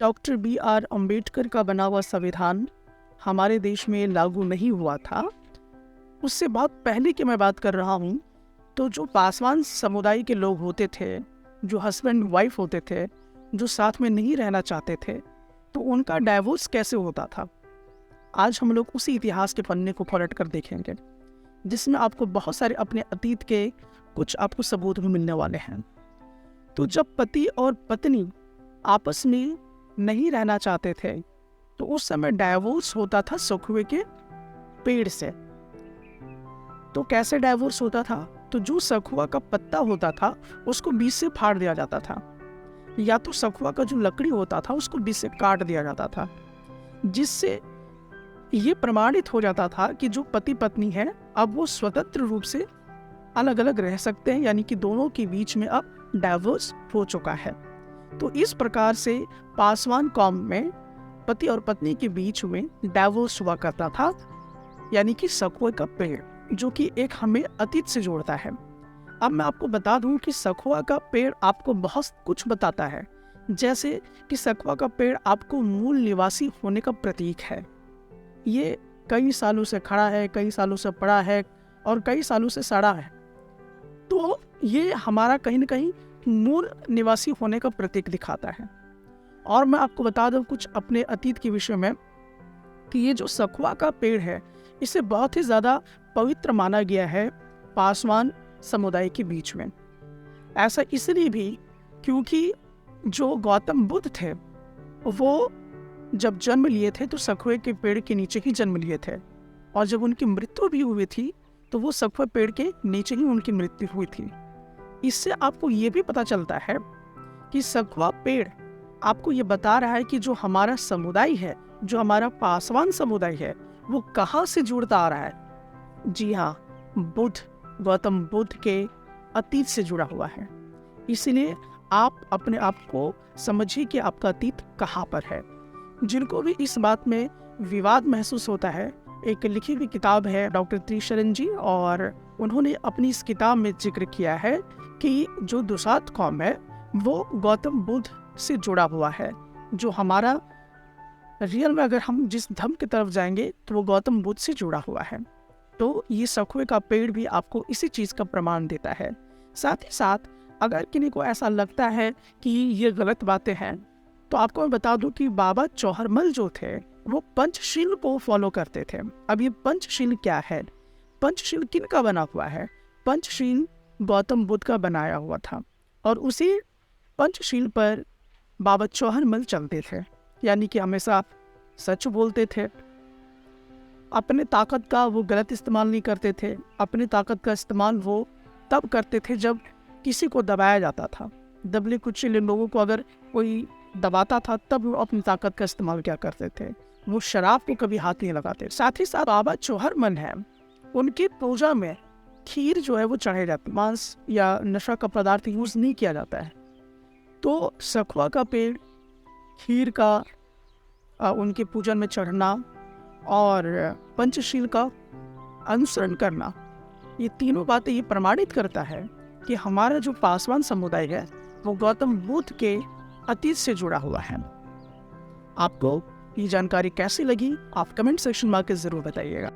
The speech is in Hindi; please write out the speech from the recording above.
Doctor B R. अम्बेडकर का बना हुआ संविधान हमारे देश में लागू नहीं हुआ था। उससे बहुत पहले की मैं बात कर रहा हूँ। तो जो पासवान समुदाय के लोग होते थे, जो हस्बैंड वाइफ होते थे, जो साथ में नहीं रहना चाहते थे, तो उनका डाइवोर्स कैसे होता था। आज हम लोग उसी इतिहास के पन्ने को पलट कर देखेंगे, जिसमें आपको बहुत सारे अपने अतीत के कुछ आपको सबूत भी मिलने वाले हैं। तो जब पति और पत्नी आपस में नहीं रहना चाहते थे, तो उस समय डाइवोर्स होता था सखुए के पेड़ से। तो कैसे डाइवोर्स होता था? तो जो सखुआ का पत्ता होता था उसको बीच से फाड़ दिया जाता था, या तो सखुआ का जो लकड़ी होता था उसको बीच से काट दिया जाता था, जिससे ये प्रमाणित हो जाता था कि जो पति पत्नी है अब वो स्वतंत्र रूप से अलग अलग रह सकते हैं, यानी कि दोनों के बीच में अब डाइवोर्स हो चुका है। तो इस प्रकार से पासवान कौम में पति और पत्नी के बीच में डाइवोर्स हुआ करता था, यानी कि सखुए का पेड़, जो कि एक हमें अतीत से जोड़ता है। अब मैं आपको बता दूं कि सखुआ का पेड़ आपको बहुत कुछ बताता है, जैसे कि सखुआ का पेड़ आपको मूल निवासी होने का प्रतीक है। ये कई सालों से खड़ा है, कई सालों से पड़ा है और कई सालों से सड़ा है। तो ये हमारा कहीं ना कहीं मूल निवासी होने का प्रतीक दिखाता है। और मैं आपको बता दूं कुछ अपने अतीत के विषय में कि ये जो सखुआ का पेड़ है, इसे बहुत ही ज़्यादा पवित्र माना गया है पासवान समुदाय के बीच में। ऐसा इसलिए भी क्योंकि जो गौतम बुद्ध थे वो जब जन्म लिए थे तो सखुए के पेड़ के नीचे ही जन्म लिए थे, और जब उनकी मृत्यु भी हुई थी तो वो सखुए पेड़ के नीचे ही उनकी मृत्यु हुई थी। इससे आपको ये भी पता चलता है कि सखुआ पेड़ आपको ये बता रहा है कि जो हमारा समुदाय है, जो हमारा पासवान समुदाय है, वो कहाँ से जुड़ता आ रहा है। जी हाँ, गौतम बुद्ध के अतीत से जुड़ा हुआ है। इसलिए आप अपने आप को समझिए कि आपका अतीत कहाँ पर है। जिनको भी इस बात में विवाद महसूस होता है, एक लिखी हुई किताब है डॉक्टर त्रिशरण जी, और उन्होंने अपनी इस किताब में जिक्र किया है कि जो दुसाध कौम है वो गौतम बुद्ध से जुड़ा हुआ है। जो हमारा रियल में अगर हम जिस धर्म की तरफ जाएंगे तो वो गौतम बुद्ध से जुड़ा हुआ है। तो ये सखुए का पेड़ भी आपको इसी चीज़ का प्रमाण देता है। साथ ही साथ अगर किसी को ऐसा लगता है कि ये गलत बातें हैं, तो आपको मैं बता दूं कि बाबा चौहरमल जो थे वो पंचशील को फॉलो करते थे। अब ये पंचशील क्या है? पंचशील किन का बना हुआ है? पंचशील गौतम बुद्ध का बनाया हुआ था, और उसी पंचशील पर बाबा चौहरमल चलते थे, यानी कि हमेशा सच बोलते थे। अपने ताकत का वो गलत इस्तेमाल नहीं करते थे। अपनी ताकत का इस्तेमाल वो तब करते थे जब किसी को दबाया जाता था। दबले कुचले लोगों को अगर कोई दबाता था तब वो अपनी ताकत का इस्तेमाल क्या करते थे, वो शराब को कभी हाथ नहीं लगाते। साथ ही साथ बाबा चौहरमल है, उनकी पूजा में खीर जो है वो चढ़ाई जाती है। मांस या नशा का पदार्थ यूज नहीं किया जाता है। तो सखुआ का पेड़, खीर का उनके पूजन में चढ़ना और पंचशील का अनुसरण करना, ये तीनों बातें ये प्रमाणित करता है कि हमारा जो पासवान समुदाय है वो गौतम बुद्ध के अतीत से जुड़ा हुआ है। आपको ये जानकारी कैसी लगी आप कमेंट सेक्शन में आकर जरूर बताइएगा।